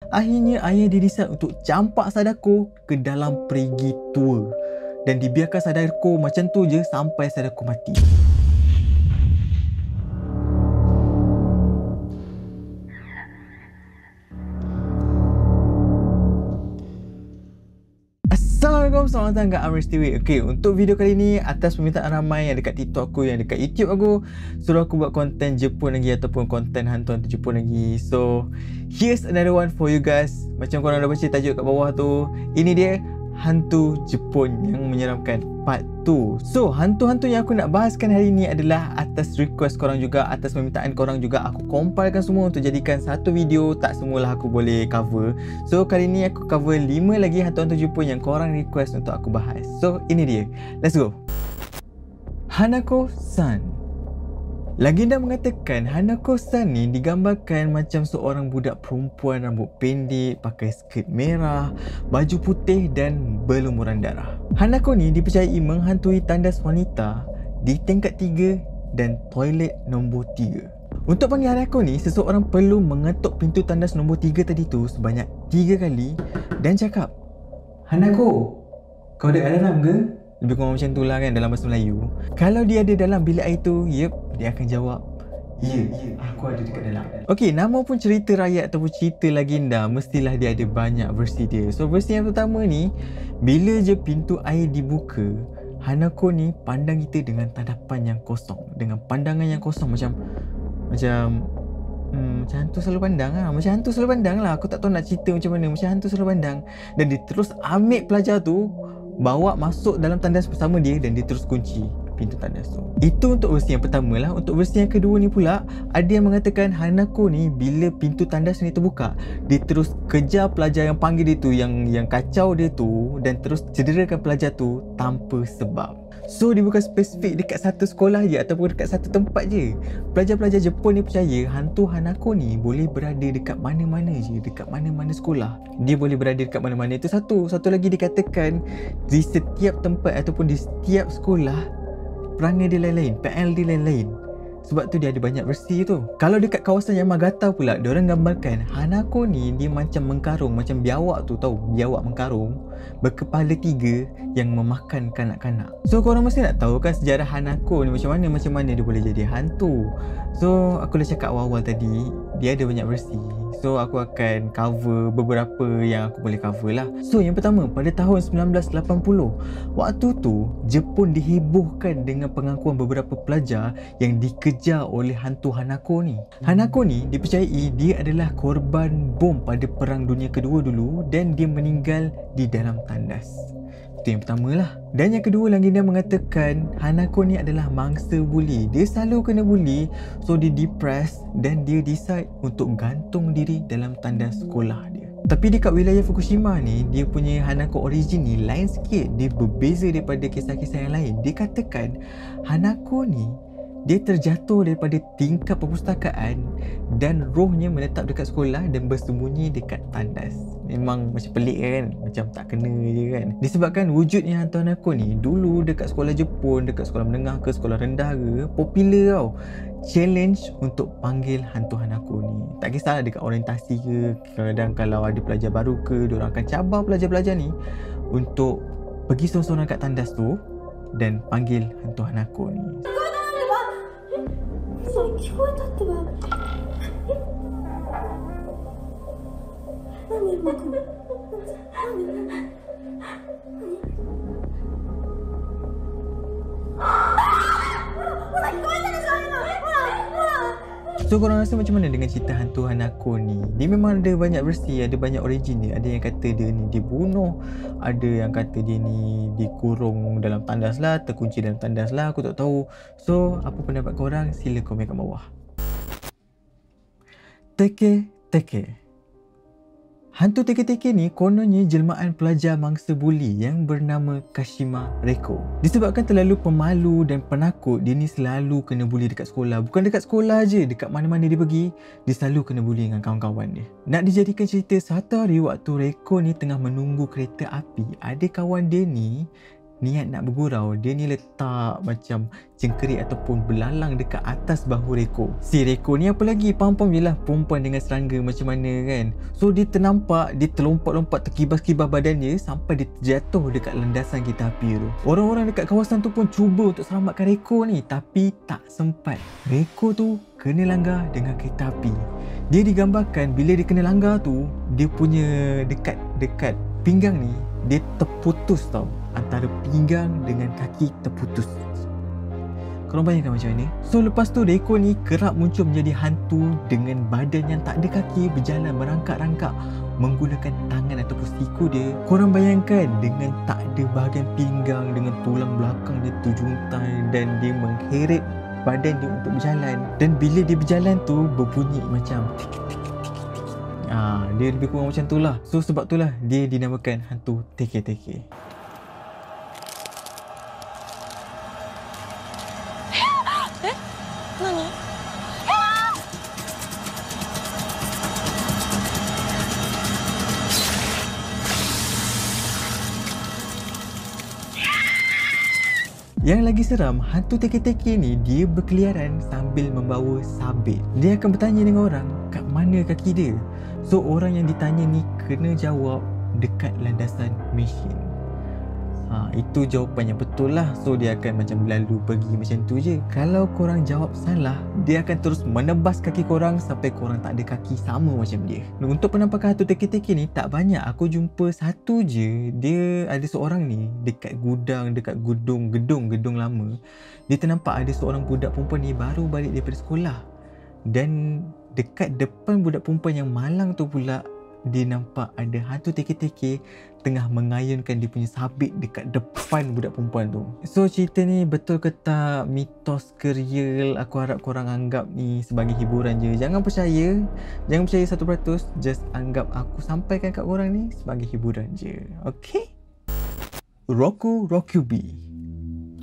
Akhirnya ayah dia decide untuk campak Sadako ke dalam perigi tua dan dibiarkan Sadako macam tu je sampai Sadako mati. Assalamualaikum, selamat datang kat Amris TV. Okay, untuk video kali ni atas permintaan ramai yang dekat TikTok aku, yang dekat YouTube aku, suruh aku buat konten Jepun lagi ataupun konten hantu-hantu Jepun lagi. So, here's another one for you guys. Macam korang dah baca tajuk kat bawah tu, ini dia hantu Jepun yang menyeramkan part 2. So, hantu-hantu yang aku nak bahaskan hari ni adalah atas request korang juga, atas permintaan korang juga. Aku compilekan semua untuk jadikan satu video. Tak semualah aku boleh cover. So, kali ni aku cover 5 lagi hantu-hantu Jepun yang korang request untuk aku bahas. So, ini dia. Let's go. Hanako-san. Legenda mengatakan Hanako-san ni digambarkan macam seorang budak perempuan rambut pendek, pakai skirt merah, baju putih dan berlumuran darah. Hanako ni dipercayai menghantui tandas wanita di tingkat 3 dan toilet nombor 3. Untuk panggil Hanako ni, seseorang perlu mengetuk pintu tandas nombor 3 tadi tu sebanyak 3 kali dan cakap, "Hanako, kau ada alarm ke?" Lebih kurang macam tu lah kan dalam bahasa Melayu. Kalau dia ada dalam bilik air tu, yep, dia akan jawab, Ya, aku ada dekat dalam. Okey, nama pun cerita rakyat ataupun cerita legenda, mestilah dia ada banyak versi dia. So, versi yang pertama ni, bila je pintu air dibuka, Hanako ni pandang kita dengan tadapan yang kosong, dengan pandangan yang kosong macam hantu selalu pandang lah. Macam hantu selalu pandang lah. Aku tak tahu nak cerita macam mana. Macam hantu selalu pandang. Dan dia terus ambil pelajar tu, bawa masuk dalam tandas bersama dia dan dia terus kunci pintu tandas tu. Itu untuk versi yang pertama lah. Untuk versi yang kedua ni pula, ada yang mengatakan Hanako ni bila pintu tandas ni terbuka, dia terus kejar pelajar yang panggil dia tu, yang kacau dia tu, dan terus cederakan pelajar tu tanpa sebab. So, dia bukan spesifik dekat satu sekolah je ataupun dekat satu tempat je. Pelajar-pelajar Jepun ni percaya hantu Hanako ni boleh berada dekat mana-mana je, dekat mana-mana sekolah. Dia boleh berada dekat mana-mana. Itu satu. Satu lagi dikatakan di setiap tempat ataupun di setiap sekolah, perangai dia lain-lain, PL dia lain-lain. Sebab tu dia ada banyak versi tu. Kalau dekat kawasan Yamagata pula, diorang gambarkan Hanako ni dia macam mengkarung, macam biawak tu, tahu biawak mengkarung, berkepala 3 yang memakan kanak-kanak. So, korang mesti nak tahu kan sejarah Hanako ni macam mana dia boleh jadi hantu. So, aku dah cakap awal-awal tadi, dia ada banyak versi. So, aku akan cover beberapa yang aku boleh cover lah. So, yang pertama, pada tahun 1980, waktu tu Jepun dihebohkan dengan pengakuan beberapa pelajar yang dikejar oleh hantu Hanako ni. Hanako ni dipercayai dia adalah korban bom pada Perang Dunia Kedua dulu dan dia meninggal di dalam tandas. Itu yang pertama lah. Dan yang kedua, legenda mengatakan Hanako ni adalah mangsa buli. Dia selalu kena buli, so dia depressed dan dia decide untuk gantung diri dalam tandas sekolah dia. Tapi dekat wilayah Fukushima ni, dia punya Hanako origin ni lain sikit. Dia berbeza daripada kisah-kisah yang lain. Dia katakan Hanako ni dia terjatuh daripada tingkap perpustakaan dan rohnya menetap dekat sekolah dan bersembunyi dekat tandas. Memang macam pelik kan? Macam tak kena je kan? Disebabkan wujudnya hantu Hanako ni dulu dekat sekolah Jepun, dekat sekolah menengah ke sekolah rendah ke, popular tau. Challenge untuk panggil hantu Hanako ni. Tak kisahlah dekat orientasi ke, kadang kalau ada pelajar baru ke, diorang akan cabar pelajar-pelajar ni untuk pergi seorang-seorang kat tandas tu dan panggil hantu Hanako ni. 聞こえたってば何今このSo, korang rasa macam mana dengan cerita hantu Hanako ni? Dia memang ada banyak versi, ada banyak origin dia. Ada yang kata dia ni dibunuh, ada yang kata dia ni dikurung dalam tandas lah, terkunci dalam tandas lah, aku tak tahu. So, apa pendapat korang? Sila komen kat bawah. Teke-teke. Hantu teke-teke ni kononnya jelmaan pelajar mangsa buli yang bernama Kashima Reiko. Disebabkan terlalu pemalu dan penakut, dia ni selalu kena buli dekat sekolah. Bukan dekat sekolah je, dekat mana-mana dia pergi, dia selalu kena buli dengan kawan-kawan dia. Nak dijadikan cerita, satu hari waktu Reiko ni tengah menunggu kereta api, ada kawan dia ni niat nak bergurau, dia ni letak macam cengkerik ataupun belalang dekat atas bahu Reko. Si Reko ni apa lagi, faham-faham je lah perempuan dengan serangga macam mana kan. So dia ternampak, dia terlompat-lompat, terkibas-kibas badannya sampai dia terjatuh dekat landasan kereta api tu. Orang-orang dekat kawasan tu pun cuba untuk selamatkan Reko ni, tapi tak sempat. Reko tu kena langgar dengan kereta api. Dia digambarkan bila dia kena langgar tu, dia punya dekat pinggang ni dia terputus tau. Antara pinggang dengan kaki terputus. Korang bayangkan macam mana? So lepas tu Reko ni kerap muncul menjadi hantu dengan badan yang tak ada kaki, berjalan merangkak-rangkak menggunakan tangan ataupun siku dia. Korang bayangkan dengan tak ada bahagian pinggang, dengan tulang belakang dia terjuntai dan dia mengheret badan dia untuk berjalan. Dan bila dia berjalan tu berbunyi macam dia lebih kurang macam tu lah. So sebab tu lah dia dinamakan hantu teke-teke. Yang lagi seram, hantu teke-teke ni dia berkeliaran sambil membawa sabit. Dia akan bertanya dengan orang, kat mana kaki dia? So orang yang ditanya ni kena jawab dekat landasan mesin. Itu jawapan yang betul lah. So dia akan macam berlalu pergi macam tu je. Kalau korang jawab salah, dia akan terus menebas kaki korang sampai korang tak ada kaki sama macam dia. Untuk penampakan hantu teke-teke ni tak banyak. Aku jumpa satu je. Dia ada seorang ni dekat gudang, dekat gedung lama. Dia ternampak ada seorang budak perempuan ni baru balik daripada sekolah. Dan dekat depan budak perempuan yang malang tu pula, dia nampak ada hantu teke-teke tengah mengayunkan dia punya sabit dekat depan budak perempuan tu. So cerita ni betul ke tak, mitos ke real, aku harap korang anggap ni sebagai hiburan je. Jangan percaya 100%, just anggap aku sampaikan kat korang ni sebagai hiburan je. Okay? Roku Rokubi,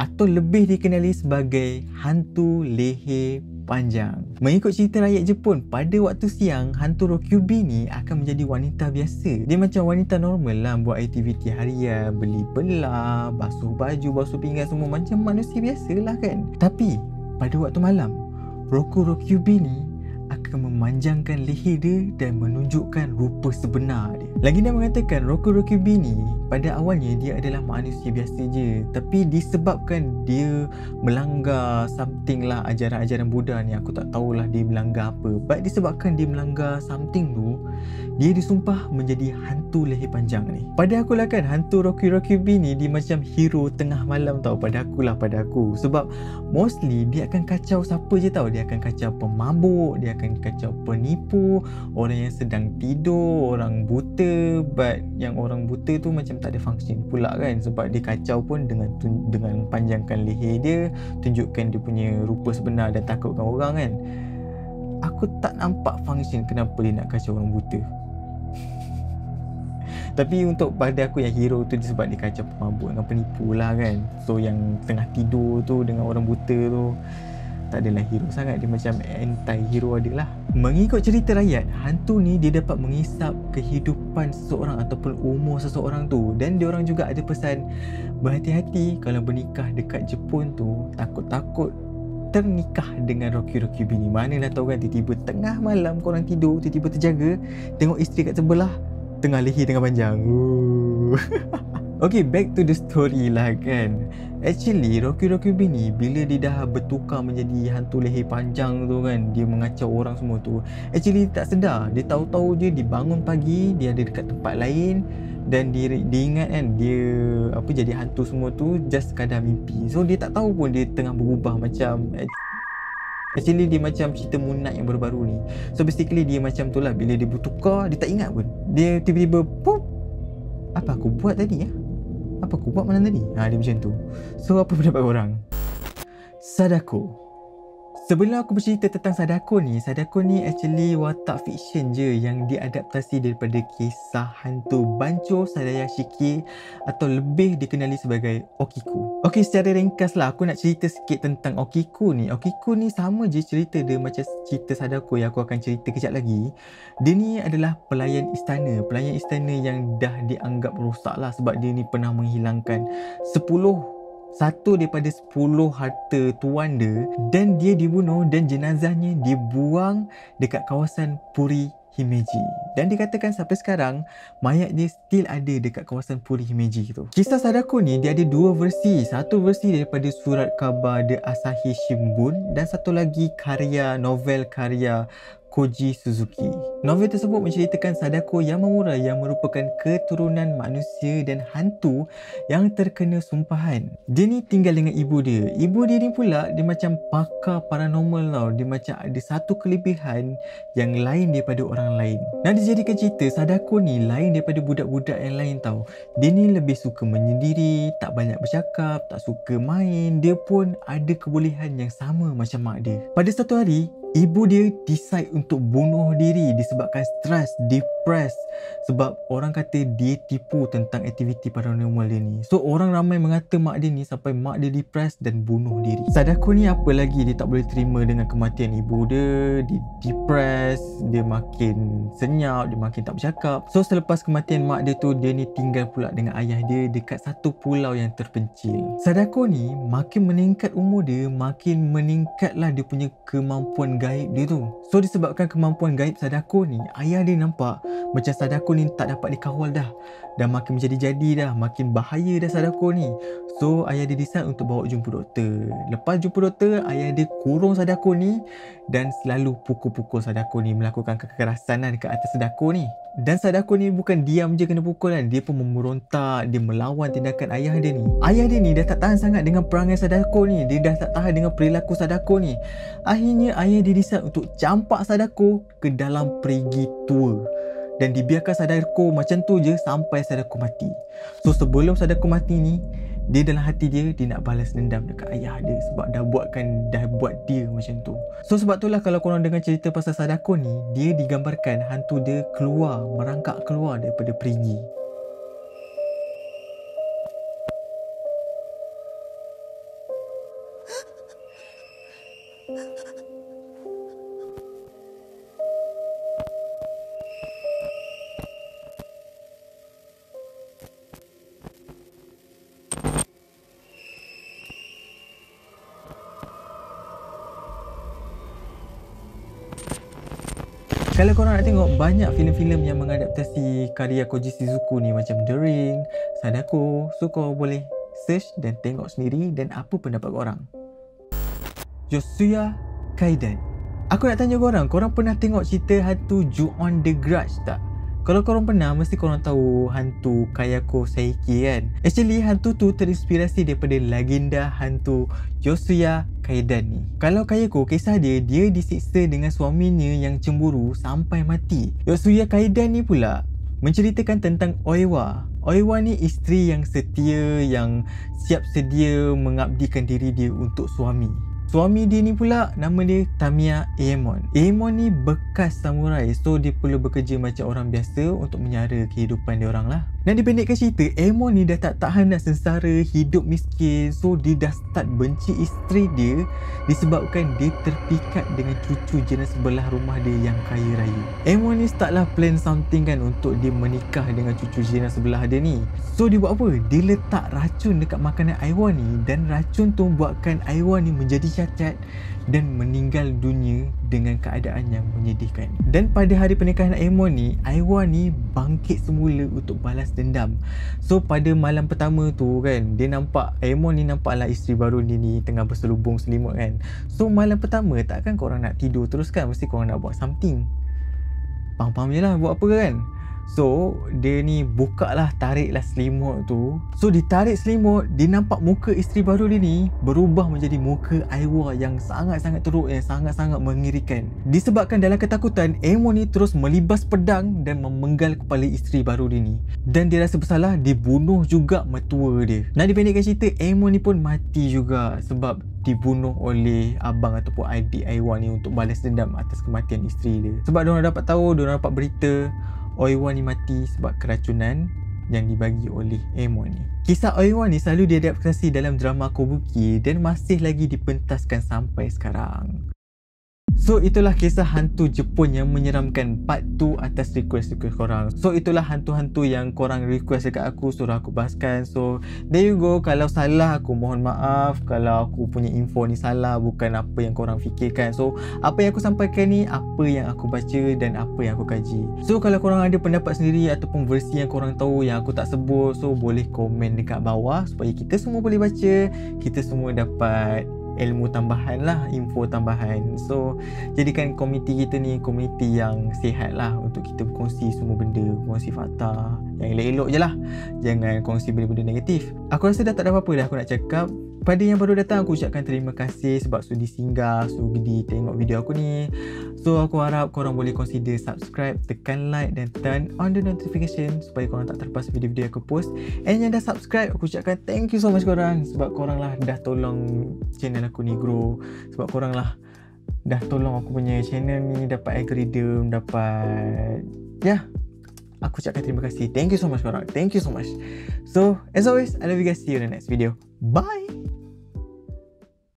atau lebih dikenali sebagai hantu leher panjang. Mengikut cerita rakyat Jepun, pada waktu siang, hantu Rokubi ni akan menjadi wanita biasa. Dia macam wanita normal lah, buat aktiviti harian, beli belah, basuh baju, basuh pinggan, semua macam manusia biasa lah kan. Tapi pada waktu malam, Roku Rokubi ni akan memanjangkan leher dia dan menunjukkan rupa sebenar dia. Legenda mengatakan Roku Rokubi ni pada awalnya dia adalah manusia biasa je, tapi disebabkan dia melanggar something lah, ajaran-ajaran Buddha ni, aku tak tahulah dia melanggar apa, but disebabkan dia melanggar something tu, dia disumpah menjadi hantu leher panjang ni. Pada aku lah kan, hantu Roku Rokubi ni dia macam hero tengah malam tau. Pada aku sebab mostly dia akan kacau siapa je tau. Dia akan kacau pemabuk, dia akan kacau penipu, orang yang sedang tidur, orang buta. But yang orang buta tu macam tak ada function pula kan, sebab dia kacau pun dengan panjangkan leher dia, tunjukkan dia punya rupa sebenar dan takutkan orang kan. Aku tak nampak function kenapa dia nak kacau orang buta. Tapi untuk pada aku yang hero tu sebab dia kacau pemabuk dengan penipu lah kan. So yang tengah tidur tu dengan orang buta tu tak adalah hero sangat, dia macam anti-hero adalah. Mengikut cerita rakyat, hantu ni dia dapat mengisap kehidupan seseorang ataupun umur seseorang tu. Dan dia orang juga ada pesan, berhati-hati kalau bernikah dekat Jepun tu, takut-takut ternikah dengan Roku Rokubi ni. Manalah tahu kan, tiba-tiba tengah malam korang tidur, tiba-tiba terjaga, tengok isteri kat sebelah tengah leher tengah panjang. Okay, back to the story lah kan. Actually Roku Rokubi ni bila dia dah bertukar menjadi hantu leher panjang tu kan, dia mengacau orang semua tu, actually dia tak sedar. Dia tahu-tahu je dia bangun pagi, dia ada dekat tempat lain, dan dia ingat kan dia jadi hantu semua tu just sekadar mimpi. So dia tak tahu pun dia tengah berubah macam, actually dia macam cerita Moon Knight yang baru-baru ni. So basically dia macam tu lah, bila dia bertukar dia tak ingat pun. Dia tiba-tiba pop, apa aku buat tadi ya? Apa aku buat malam tadi? Dia macam tu. So apa pendapat korang? Sadako. Sebelum aku bercerita tentang Sadako ni actually watak fiction je yang diadaptasi daripada kisah hantu Bancho Sadaya Shiki atau lebih dikenali sebagai Okiku. Okey, secara ringkas lah aku nak cerita sikit tentang Okiku ni. Okiku ni sama je cerita dia macam cerita Sadako yang aku akan cerita kejap lagi. Dia ni adalah pelayan istana yang dah dianggap rosak lah sebab dia ni pernah menghilangkan satu daripada 10 harta tuan dia dan dia dibunuh dan jenazahnya dibuang dekat kawasan Puri Himeji. Dan dikatakan sampai sekarang mayat dia still ada dekat kawasan Puri Himeji tu. Kisah Sadako ni dia ada dua versi. Satu versi daripada surat khabar The Asahi Shimbun dan satu lagi novel karya Koji Suzuki. Novel tersebut menceritakan Sadako Yamamura yang merupakan keturunan manusia dan hantu yang terkena sumpahan. Dia ni tinggal dengan ibu dia. Ibu dia ni pula dia macam pakar paranormal tau. Dia macam ada satu kelebihan yang lain daripada orang lain. Nak dijadikan cerita, Sadako ni lain daripada budak-budak yang lain tau. Dia ni lebih suka menyendiri, tak banyak bercakap, tak suka main. Dia pun ada kebolehan yang sama macam mak dia. Pada satu hari, ibu dia decide untuk bunuh diri disebabkan stres, depressed sebab orang kata dia tipu tentang aktiviti paranormal dia ni. So orang ramai mengata mak dia ni sampai mak dia depressed dan bunuh diri. Sadako ni apa lagi dia tak boleh terima dengan kematian ibu dia, dia depressed, dia makin senyap, dia makin tak bercakap. So selepas kematian mak dia tu, dia ni tinggal pula dengan ayah dia dekat satu pulau yang terpencil. Sadako ni makin meningkat umur dia, makin meningkatlah dia punya kemampuan gaib dia tu. So disebabkan kemampuan gaib Sadako ni, ayah dia nampak macam Sadako ni tak dapat dikawal dah. Dah makin menjadi-jadi dah, makin bahaya dah Sadako ni. So ayah dia decide untuk bawa jumpa doktor. Lepas jumpa doktor, ayah dia kurung Sadako ni dan selalu pukul-pukul Sadako ni, melakukan kekerasan lah dekat atas Sadako ni. Dan Sadako ni bukan diam je kena pukul kan, dia pun memberontak, dia melawan tindakan ayah dia ni. Ayah dia ni dah tak tahan sangat dengan perangai Sadako ni, dia dah tak tahan dengan perilaku Sadako ni. Akhirnya ayah dia decide untuk campak Sadako ke dalam perigi tua dan dibiarkan Sadako macam tu je sampai Sadako mati. So sebelum Sadako mati ni, dia dalam hati dia nak balas dendam dekat ayah dia sebab dah buat dia macam tu. So sebab itulah kalau korang dengar cerita pasal Sadako ni, dia digambarkan hantu dia merangkak keluar daripada perigi. Kalau korang nak tengok banyak filem-filem yang mengadaptasi karya Koji Shizuku ni macam The Ring, Sadako, so korang boleh search dan tengok sendiri dan apa pendapat korang. Yotsuya Kaidan. Aku nak tanya korang pernah tengok cerita hantu Ju-on the Grudge tak? Kalau korang pernah, mesti korang tahu hantu Kayako Seiki kan? Actually, hantu tu terinspirasi daripada legenda hantu Yotsuya Kaidan ni. Kalau Kayako, kisah dia disiksa dengan suaminya yang cemburu sampai mati. Yotsuya Kaidan ni pula menceritakan tentang Oiwa. Oiwa ni isteri yang setia, yang siap sedia mengabdikan diri dia untuk suami. Suami dia ni pula nama dia Tamiya Aemon. Aemon ni bekas samurai, so dia perlu bekerja macam orang biasa untuk menyara kehidupan dia orang lah. Dan dipendekkan cerita, Aemon ni dah tak tahan nak sengsara, hidup miskin, so dia dah start benci isteri dia disebabkan dia terpikat dengan cucu jiran sebelah rumah dia yang kaya raya. Aemon ni start lah plan something kan untuk dia menikah dengan cucu jiran sebelah dia ni. So dia buat apa? Dia letak racun dekat makanan Aiwa ni dan racun tu buatkan Aiwa ni menjadi cacat dan meninggal dunia dengan keadaan yang menyedihkan. Dan pada hari pernikahan Aemon ni, Aiwa ni bangkit semula untuk balas dendam. So pada malam pertama tu kan, dia nampak Aemon ni nampaklah isteri baru dia ni tengah berselubung selimut kan. So malam pertama takkan korang nak tidur terus kan, mesti korang nak buat something. Faham je lah buat apa kan. So dia ni buka lah, tariklah selimut tu. So ditarik selimut, dia nampak muka isteri baru dia ni berubah menjadi muka Aiwa yang sangat-sangat teruk, yang sangat-sangat mengerikan. Disebabkan dalam ketakutan, Emo ni terus melibas pedang dan memenggal kepala isteri baru dia ni. Dan dia rasa bersalah, dia bunuh juga mertua dia. Nak dipendekkan cerita, Emo ni pun mati juga sebab dibunuh oleh abang ataupun adik Aiwa ni untuk balas dendam atas kematian isteri dia. Sebab diorang dapat tahu, diorang dapat berita Aiwa ni mati sebab keracunan yang dibagi oleh Emo ni. Kisah Aiwa ni selalu diadaptasi dalam drama Kobuki dan masih lagi dipentaskan sampai sekarang. So itulah kisah hantu Jepun yang menyeramkan part 2 atas request korang. So itulah hantu-hantu yang korang request dekat aku, suruh aku bahaskan. So there you go. Kalau salah aku mohon maaf. Kalau aku punya info ni salah, bukan apa yang korang fikirkan. So apa yang aku sampaikan ni, apa yang aku baca dan apa yang aku kaji. So kalau korang ada pendapat sendiri ataupun versi yang korang tahu yang aku tak sebut, so boleh komen dekat bawah supaya kita semua boleh baca, kita semua dapat ilmu tambahan lah, info tambahan. So jadikan komuniti kita ni komuniti yang sihat lah untuk kita berkongsi semua benda, kongsi fakta yang elok-elok je lah, jangan kongsi benda-benda negatif. Aku rasa dah tak ada apa-apa dah aku nak cakap. Pada yang baru datang, aku ucapkan terima kasih sebab sudi singgah, sudi tengok video aku ni. So aku harap korang boleh consider subscribe, tekan like dan turn on the notification supaya korang tak terlepas video-video aku post. And yang dah subscribe, aku ucapkan thank you so much korang, sebab korang lah dah tolong channel aku ni grow. Sebab korang lah dah tolong aku punya channel ni dapat algorithm, dapat aku ucapkan terima kasih. Thank you so much korang. Thank you so much. So as always, I love you guys. See you in the next video. Bye.